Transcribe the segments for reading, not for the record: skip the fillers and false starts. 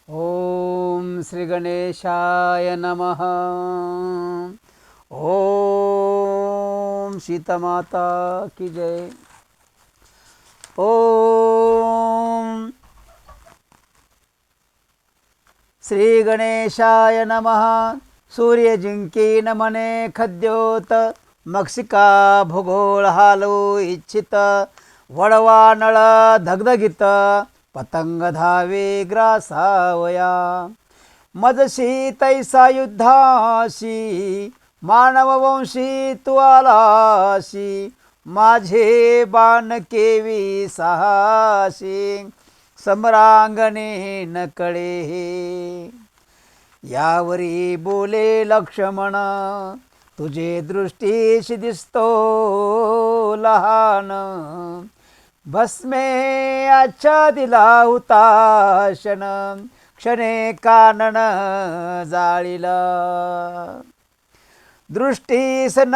ओम श्री गणेशाय नमः। ओम सीता माता की जय। ओम श्री गणेशाय नमः। सूर्य जिंकी नमने खद्योत मक्षिका भूगोळ हालो इच्छित वडवा नळ धगधगित पतंग धावे ग्रासावया मजशी तैसा युद्धाशी मानववंशी तू आलाशी माझे बाण केवी साहसी समरांगणे न कळे यावरी बोले लक्ष्मण तुझे दृष्टीशी दिसतो लहान भस्मे आच्छादिला हुताशन क्षणे कानन जाळीला दृष्टीस न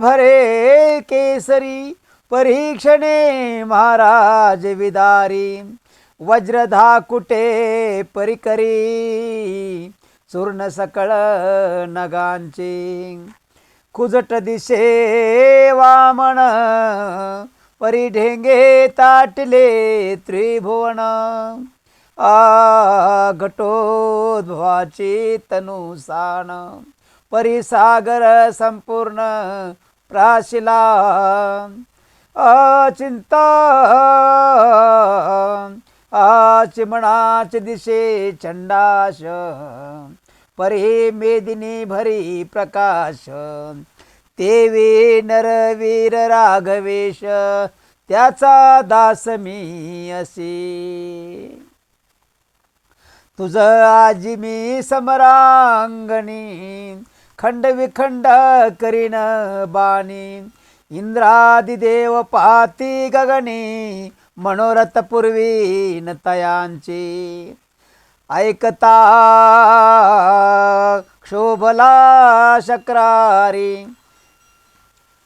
भरे केसरी परीक्षणे महाराज विदारी वज्रधा कुटे परिकरी चूर्ण सकळ नगांचे खुजट दिशे वामन परिढेंगे ताटले त्रिभुवन घटोद्भवाची तनुसान परिसागर संपूर्ण प्राशिला अचिंता आचिमणाच दिशे चंडाश परी मेदिनी भरी प्रकाश तेवे नरवीर राघवेश त्याचा दास मी असे तुझ आजी मी समरांगणी खंड विखंड करीन बाणी इंद्रादिदेव पाती गगनी मनोरथ पूर्वीन तयांची ऐकता क्षोभला शक्रारी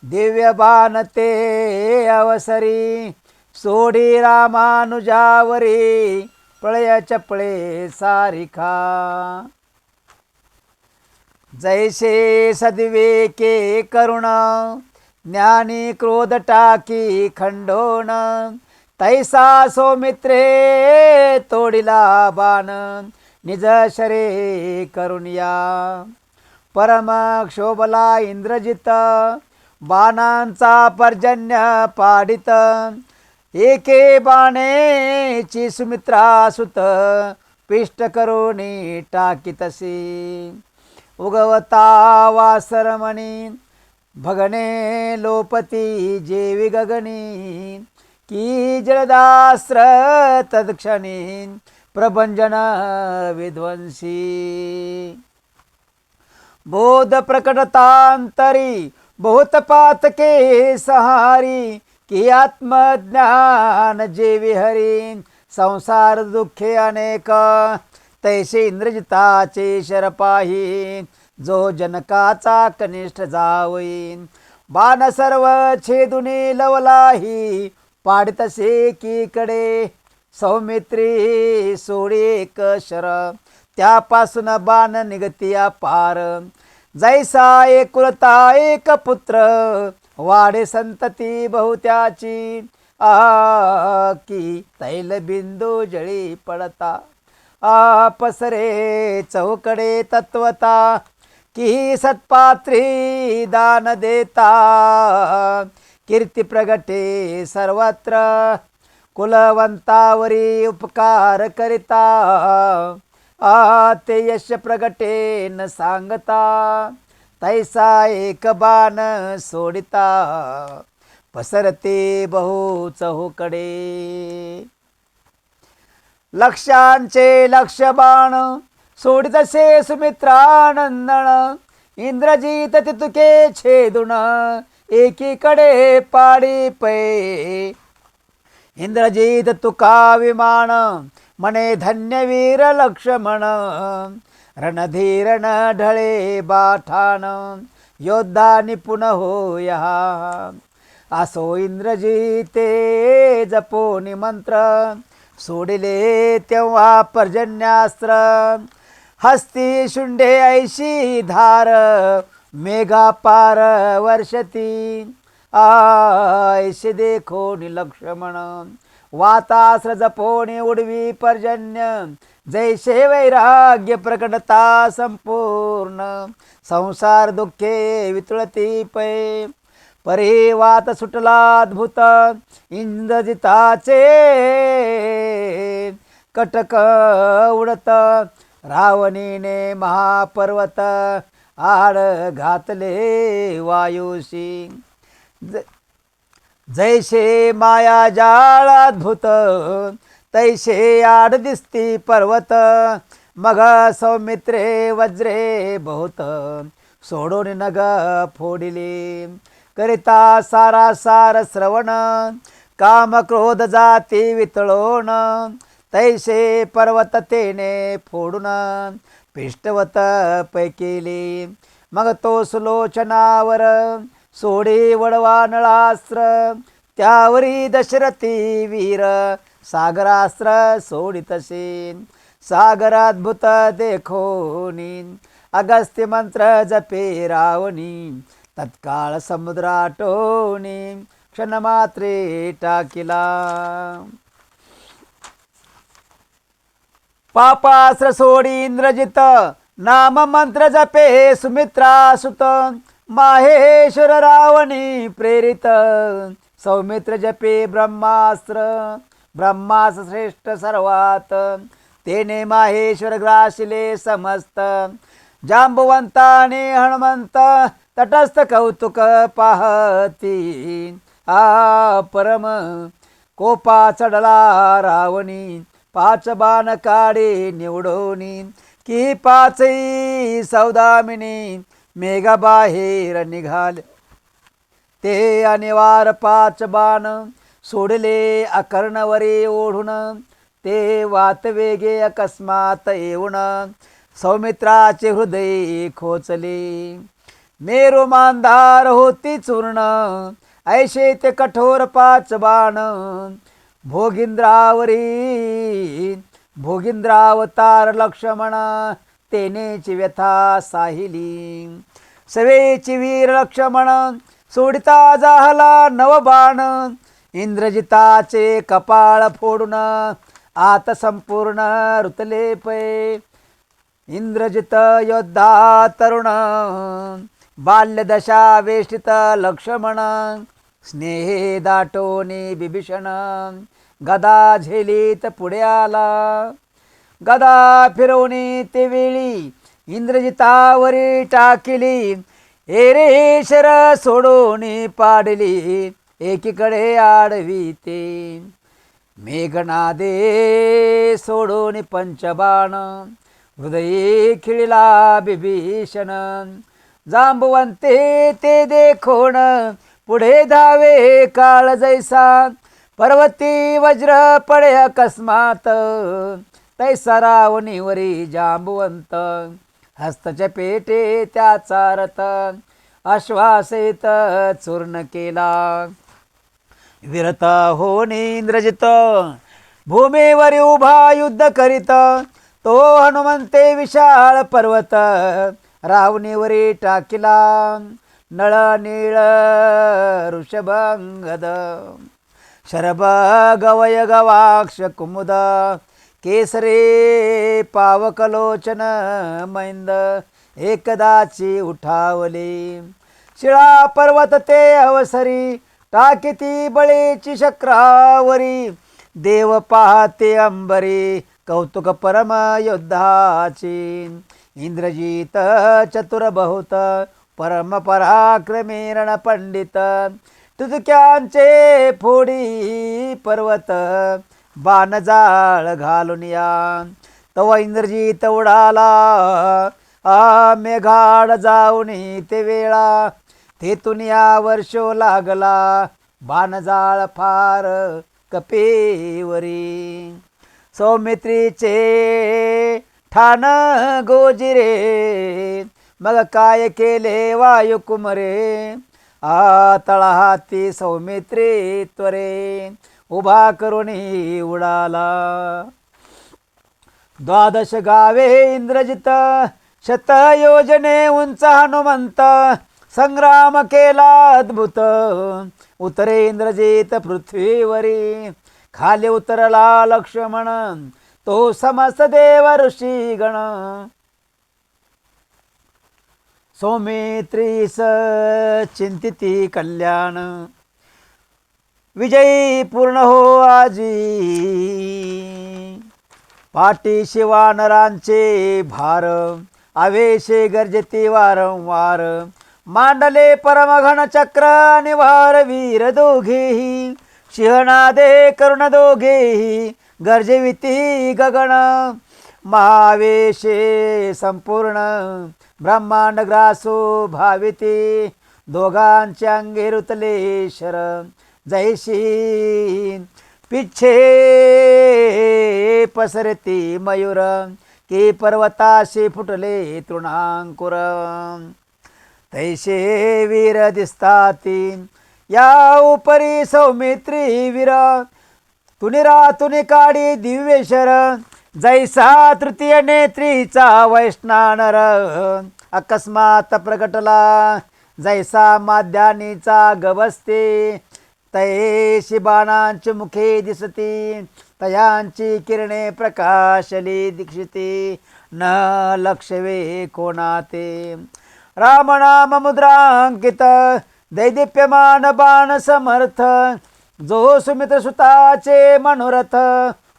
दिव्य बाण ते अवसरी सोडी रामानुजावरी प्रळय चपळे सारिखा जैसे सद्विवेके करुण ज्ञानी क्रोध टाकी खंडोन तैसा सौमित्रे तोडिला बाण निज शरे करुणिया परम क्षोभला इंद्रजित बाणांचा पर्जन्य पाडित एके बाणेची सुमित्रा सुत पिष्ट करुणी टाकीतसी उगवता वासरमणी भगणे लोपती जेवी गगनी की जलदास्त्र तत्क्षणी प्रभंजन विध्वंसी बोध प्रकटतांतरी बहुत पातके सहारी की आत्मज्ञान जेवी हरी संसार दुःखे अनेक तैसे इंद्रजिताचे शरपाही जो जनकाचा कनिष्ठ जावई बाण सर्व छेदुनी लवलाही पाडितसे की कडे सौमित्री सोडी एक शर त्यापासून बाण निगतिया पार जैसा एकुलता एक पुत्र वाढे संतती बहुत्याची की तैलबिंदू जळी पडता पसरे चौकडे तत्वता की सत्पात्री दान देता कीर्ती प्रगटे सर्वत्र कुलवंतावरी उपकार करिता ते यश प्रगटे न सांगता तैसा एक बाण सोडिता पसरते बहु चहूकडे लक्षांचे लक्ष बाण सोडितसे सुमित्रानंदन इंद्रजित तितुके छेदुन एकीकडे पाडी पै इंद्रजित तुका विमान मने धन्यवीर लक्ष्मण रणधीर न ढळे बाठान योद्धा निपुण होया असो इंद्रजिते जपो निमंत्र सोडिले तेव्हा पर्जन्यास्त्र, हस्ती शुंडे ऐशी धार, मेघा पार वर्षती, ऐसे देखो लक्ष्मण, वातास्र जपोणी उडवी पर्जन्य, जैसे वैराग्य प्रकटता संपूर्ण, संसार दुःखे वितुळती पै, परे वात सुटला अद्भुत, इंद्रजिताचे कटक उडत, रावणीने महापर्वत आड घातले वायुशी, जैसे माया जाळ अद्भुत, तैसे आड दिसती पर्वत, मग सौमित्रे वज्रे बहुत, सोडून नग फोडिले, करिता सारासार श्रवण, काम क्रोध जाती वितळोन, तैसे पर्वत तेने फोडून, पिष्टवत पैकेली, मग तो सुलोचनावर, सोडे वडवा नळास्त्र, त्यावरी दशरथी वीर, सागरास्त्र सोडितसे, सागर अद्भुत देखोनी, अगस्त्य मंत्र जपे रावणी, तत्काळ समुद्राटोनी, क्षणमात्रे टाकिला, पापास्त्र सोडी इंद्रजित, नाम मंत्र जपे सुमित्रा सुत, माहेश्वर रावणी प्रेरित, सौमित्र जपे ब्रह्मास्त्र, ब्रह्मास्त्र श्रेष्ठ सर्वात, तेने माहेश्वर ग्रासिले समस्त, जांबुवंताने हनुमंत, तटस्थ कौतुक पाहती, परम कोपा चढला रावणी, पाच बाण काढे निवडोनी, की पाचही सौदामिनी, मेघा बाहेर निघाले, ते अनिवार पाच बाण, सोडले अकर्णवरी ओढून, ते वात वेगे अकस्मात येऊन, सौमित्राचे हृदय खोचले, मेरू मांधार होती चूर्ण, ऐशे ते कठोर पाच बाण, भोगिंद्रावतार लक्ष्मण, तेनेची व्यथा साहिली, सवेची वीर लक्ष्मण, सोडिता जाहला नवबाण, इंद्रजिताचे कपाळ फोडून, आत संपूर्ण रुतले पै, इंद्रजित योद्धा तरुण, बाल्यदशा वेष्टित लक्ष्मण, स्नेहे दाटोनी बिभीषण, गदा झेलीत पुढे आला, गदा फिरवणी ते वेळी, इंद्रजितावरी टाकिली, एरेशर सोडून पाडली, एकीकडे आडवी ते, मेघनादे सोडून पंचबाण, हृदये खिळला बिभीषण, जांबुवंते ते देखोन, पुढे धावे काळ जैसा, पर्वती वज्र पडे अकस्मात, तैसा रावणीवरी जांबुवंत, हस्तच्या पेटे त्याचा रथ, अश्वासहित चूर्ण केला, विरत होऊन इंद्रजित, भूमीवर उभा युद्ध करीत, तो हनुमंते विशाळ पर्वत, रावणीवरी टाकिला, नळ नीळ ऋषभंगद, शरभ गवय गवाक्ष कुमुद, केसरे पावकलोचन मैंद, एकदाची उठावली, शिळा पर्वत ते अवसरी, टाकिती बळीची शक्रावरी, देव पाहते अंबरी, कौतुक परम योद्धाची, इंद्रजित चतुर बहुत, परम पराक्रमी रण पंडित, तुझक्यांचे फोडी पर्वत, बाणजाळ घालून या, तव इंद्रजित उडाला, मेघाड जाऊन ते वेळा, तेथून या वर्षो लागला, बाणजाळ फार कपेवरी, सौमित्रीचे ठाण गोजिरे, मग काय केले वायुकुमरे, तळहाती सौमित्री त्वरे, उभा करुणी उडाला. द्वादश गावे इंद्रजित, शत योजने उंच हनुमंत, संग्राम केला अद्भुत, उतरे इंद्रजित पृथ्वीवरी, खाली उतरला लक्ष्मण, तो समस्त देव ऋषी गण. सौमित्रीस चिंतिती कल्याण, विजयी पूर्ण हो आजी, पाठीशी वानरांचे भार, आवेशे गर्जती वारंवार, मांडले परमघन चक्र निवार, वीर दोघेही सिंहनादे करुण दोघेही, गर्जविती गगन, महावेशे संपूर्ण, ब्रह्मांड ग्रासो भाविती, दोघांचे अंगे रुतले शर, जैशी पिच्छे पसरती मयूर, की पर्वताशी फुटले तृणांकुर, तैसे वीर दिसताती, या उपरी सौमित्री वीर, तुनी काढी दिव्येश्वर, जैसा तृतीय नेत्रीचा वैष्णानर, अकस्मात प्रगटला, जैसा माध्यानीचा गवस्ते, तैशी बाणांची मुखे दिसती, तयांची किरणे प्रकाशली दीक्षिती, न लक्षवे कोणाते, रामनाम मुद्रांकित, दैदिप्यमान बाण समर्थ, जो सुमित्र सुताचे मनोरथ,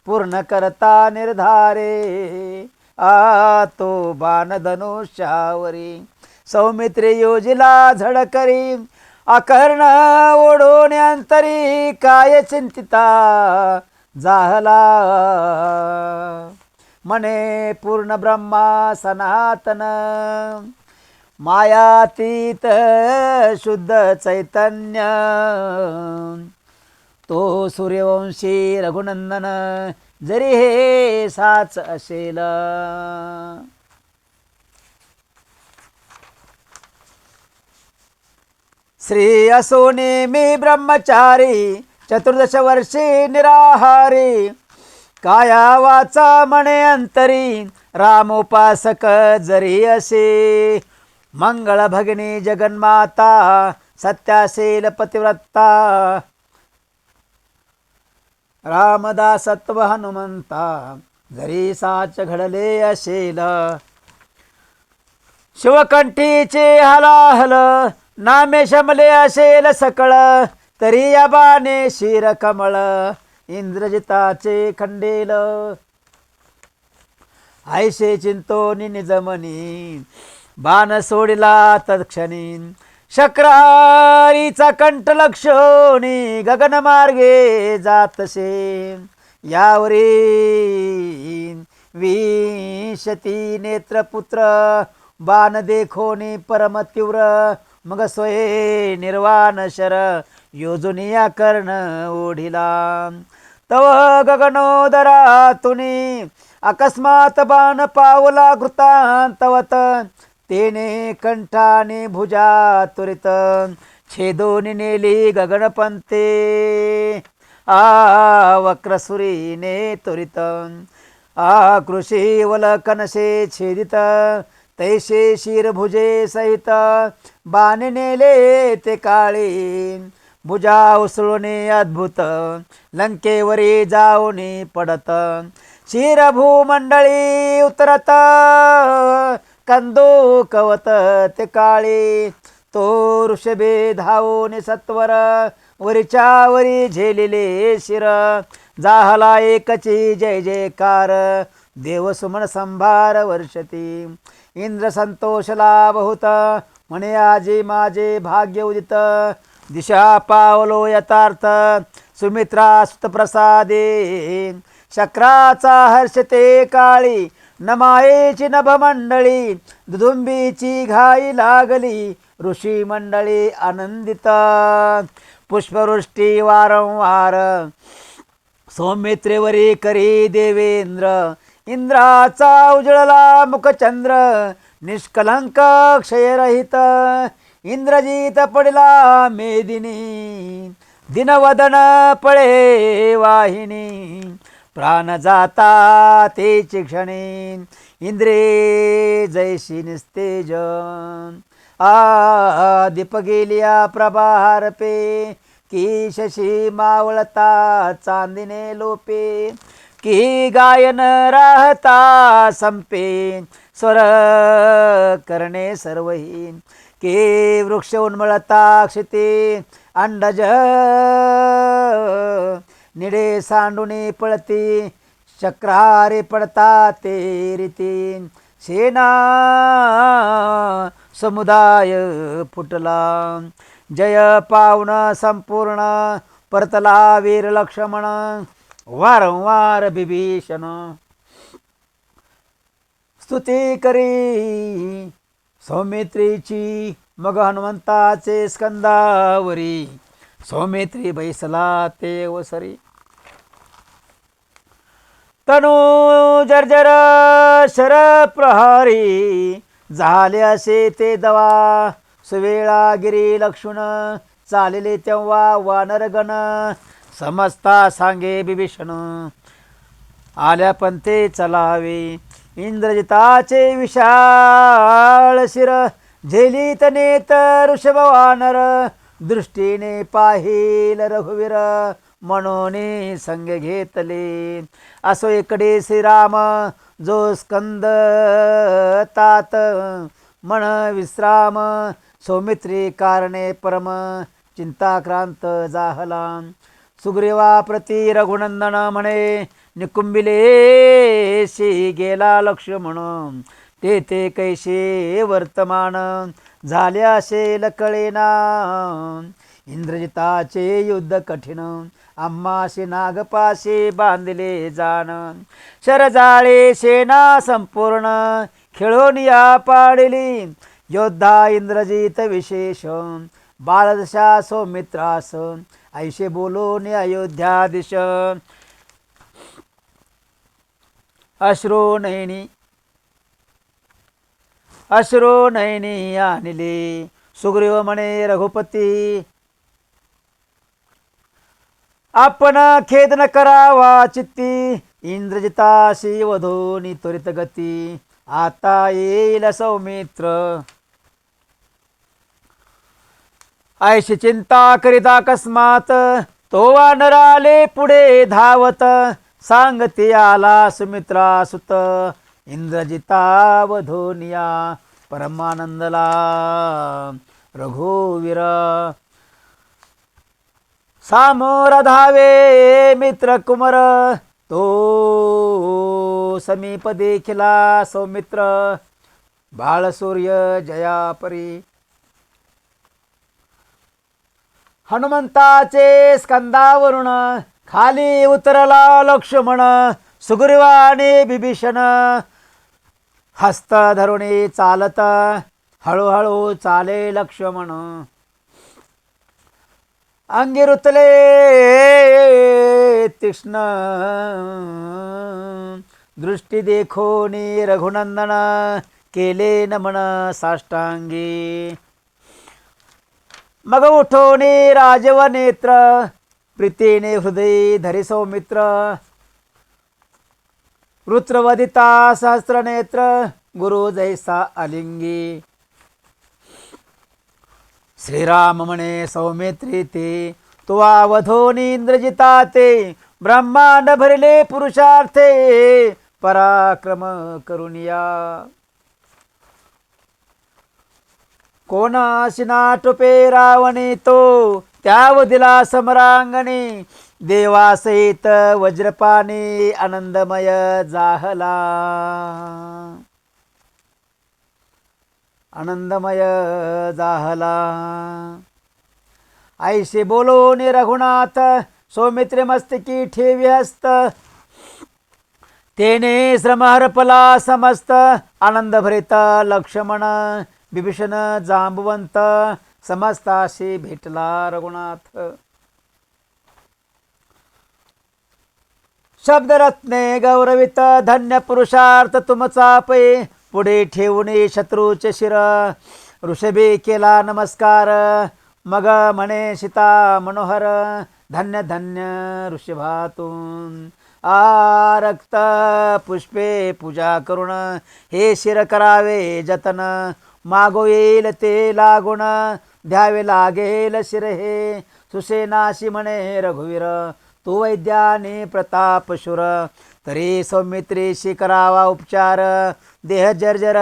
पूर्ण करता निर्धारे, आ तो बाण धनुष्यावरी, सौमित्री योजिला झडकरी, अकर्ण ओढून अंतरी, काय चिंतिता जाहला, मने पूर्ण ब्रह्मा सनातन, मायातीत शुद्ध चैतन्य, तो सूर्यवंशी रघुनंदन, जरी हे साच असेल. श्री असोने मी ब्रह्मचारी, 14 वर्षे निराहारी, काया वाचा मने अंतरी, रामोपासक जरी असे, मंगळ भगिनी जगन्माता, सत्याशील पतिव्रता, रामदासत्व हनुमंता, जरी साच घडले असेल, शिवकंठीचे हलाहल, नामे शमले असेल सकळ, तरी या बाणे शिर कमळ, इंद्रजिताचे खंडेल, ऐसे चिंतोनी निजमनी, बाण सोडिला तत्क्षणी, शक्रारीचा कंठ लक्षोनी, गगन मार्गे जातसे, यावरी विशती नेत्रपुत्र, बाण देखोनी परम तीव्र, मग सोये निर्वाण शर, योजुनिया कर्ण ओढिला, तव गगनोदरातुनी, अकस्मात बाण पावला कृतांतवत, तेने कंठाने भुजा त्वरित, छेदोनी नेली गगनपंते, वक्रसुरीने त्वरित, कृषी वलकनसे छेदित, तैसे शिरभुजे सहित, बाण नेले ते काळे, भुजा उसळूने अद्भुत, लंकेवरी जाऊनी पडत, शिरभूमंडळी उतरत, कंदो कवत ते काळे, तो ऋषभे धावून सत्वर, वरीच्या वरी झेलिले शिर, जाहला एकची जय जयकार, देवसुमन संभार वर्षती, इंद्र संतोषला बहुत, म्हणे आजी माझे भाग्य उदित, दिशा पावलो यथार्थ, सुमित्रा सुतप्रसादे, शक्राचा हर्षते काळी, नमायेची नभमंडळी, दुदुंबीची घाई लागली, ऋषी मंडळी आनंदित, पुष्पवृष्टी वारंवार, सौमित्रेवरी करी देवेंद्र, इंद्राचा उजळला मुखचंद्र, निष्कलंक क्षयरहित, इंद्रजित पडला मेदिनी, दिनवदन पळे वाहिनी, प्राण जाता तेची क्षणी, इंद्रे जैशी निस्तेज, दीप गेलिया प्रभा हरपे, की शशी मावळता चांदिने लोपे, की गायन राहता संपे, स्वर करणे सर्वही, की वृक्ष उन्मळता क्षिते, अंडज निडे सांडुनी पळती, चक्रारे पडता ते रीती, सेना समुदाय फुटला, जय पावन संपूर्ण, परतला वीर लक्ष्मण, वारंवार बिभीषण, स्तुती करी सौमित्रीची, मग हनुमंताचे स्कंदावरी, सौमित्री बैसला ते वसरी, तनु जर्जर शर प्रहारी, झाले असे ते दवा, सुवेळा गिरी लक्ष्मण, चालले तेव्हा वानरगण, समजता सांगे बिभीषण, आल्या पंथे चलावे, इंद्रजिताचे विशाळ शिर, झेलीत नेत ऋषभ वानर, दृष्टीने पाहिल रघुवीर, म्हणून संग घेतले, असो इकडे श्रीराम, जो स्कंद तात, मन विश्राम, सौमित्री कारणे परम, चिंताक्रांत जाहला, सुग्रीवा प्रती रघुनंदन म्हणे, निकुंबिलेशी गेला लक्ष्मण, ते कैसे वर्तमान, झाले असेल कळेना, इंद्रजिताचे युद्ध कठीण, आम्हाशी नागपाशी बांधले जाण, शरजाळे सेना संपूर्ण, खेळून या पाडली, योद्धा इंद्रजित विशेष, बाळदशा सौमित्रास, ऐशे बोलून अयोध्यादिश, अश्रू नयनी आणले, सुग्रीव म्हणे रघुपती, आपण खेद न करावा चित्ती, इंद्रजिताशी वधूनी त्वरित गती, आता येईल सौमित्र, ऐशी चिंता करिता अकस्मात, तो वानर आले पुढे धावत, सांगते आला सुमित्रा सुत, इंद्रजिता वधूनिया परमानंदला रघुवीर, सामोर धावे मित्र कुमर, तो समीप देखिला सौमित्र, बाळसूर्य जयापरी, हनुमंताचे स्कंदावरून, खाली उतरला लक्ष्मण, सुग्रीवाने बिभीषण, हस्त धरुणी चालत, हळूहळू चाले लक्ष्मण, अंगी रुतले तीक्ष्ण, दृष्टी देखोनी रघुनंदन, केले नमन साष्टांगी, मग उठोनी राजव नेत्र, प्रीतीने हृदय धरी सौमित्र, वृत्रवदिता सहस्रनेत्र, गुरु जैसा अलिंगी, श्रीराम म्हणे सौमित्री ते, तुवा वधोनी इंद्रजिता ते, ब्रह्मांड भरले पुरुषार्थे, पराक्रम करुनिया, कोणाशी नाटुपे रावणी तो, त्यावदिला समरांगणी, देवासहित वज्रपाणी, आनंदमय जाहला, आनंदमय जाहला, ऐसे बोलून रघुनाथ, सौमित्रे मस्तकी ठेवी हस्त, तेने श्रम हरपला समस्त, आनंद भरित लक्ष्मण, बिभीषण जांबवंत, समस्ताशी भेटला रघुनाथ, शब्दरत्ने गौरवित, धन्य पुरुषार्थ तुमचा पै, पुढे ठेवून शत्रूचे शिर, ऋषभे केला नमस्कार, मग म्हणे सीता मनोहर, धन्य धन्य ऋषभातून आ रक्त पुष्पे पूजा करून हे शिर करावे जतन, मागो येईल ते लागून द्यावे लागेल शिर हे, सुसेनाशी म्हणे रघुवीर, तू वैद्याने प्रतापशूर, तरी सौमित्रीशी करावा उपचार, देह जर्जर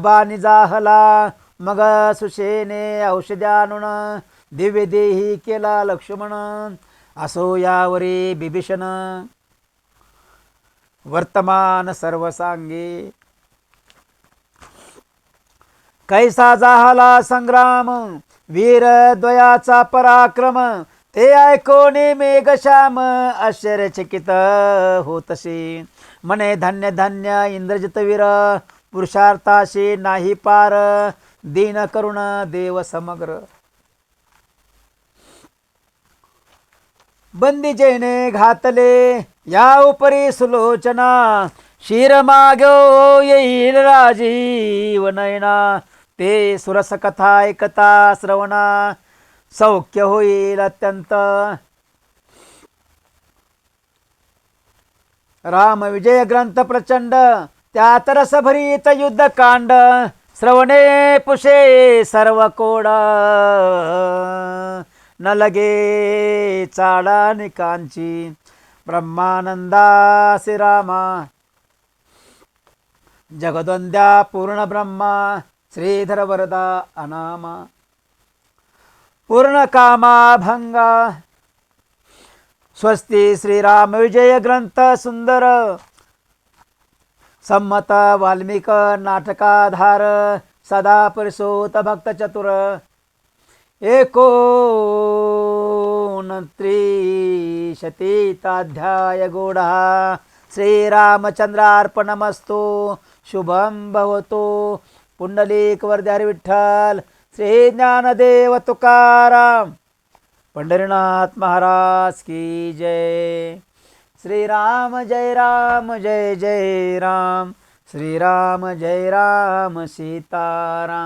बाणी जाहला, मग सुशेने औषधी आणून दिव्य देही केला लक्ष्मण, असो यावरी बिभीषण वर्तमान सर्व सांगे, कैसा जाहला संग्राम वीर द्वयाचा पराक्रम, ते ऐकोनी मेघश्याम आश्चर्यचकित होतसे, म्हणे धन्य धन्य इंद्रजित वीर, पुरुषार्थाशी नाही पार, दीन करुण देव समग्र, बंदीजेने घातले या उपरी सुलोचना, शिर मागो येईल राजीव नयना, ते सुरस कथा ऐकता श्रवणा, सौख्य होईल अत्यंत, राम विजय ग्रंथ प्रचंड, त्यात रसभरीत युद्धकांड, श्रवणे पुषे सर्व कोड, न लगे चाळा निकांची, ब्रह्मानंदा श्रीरामा, जगद्वंद्या पूर्ण ब्रह्मा, श्रीधर वरदा अनामा, पूर्ण कामा भंगा, स्वस्ती श्रीराम विजय ग्रंथ सुंदर, संमत वाल्मिक नाटकाधार, सदा परिसोत भक्त चतुर, 29 गूढा, श्रीरामचंद्रार्पणमस्तु, शुभम भवतो, पुंडलिक वरदे हरी विठ्ठल, श्री ज्ञानदेव तुकाराम, पंढरीनाथ महाराज की जय, श्री राम जय राम जय जय राम, श्री राम जय राम सीताराम।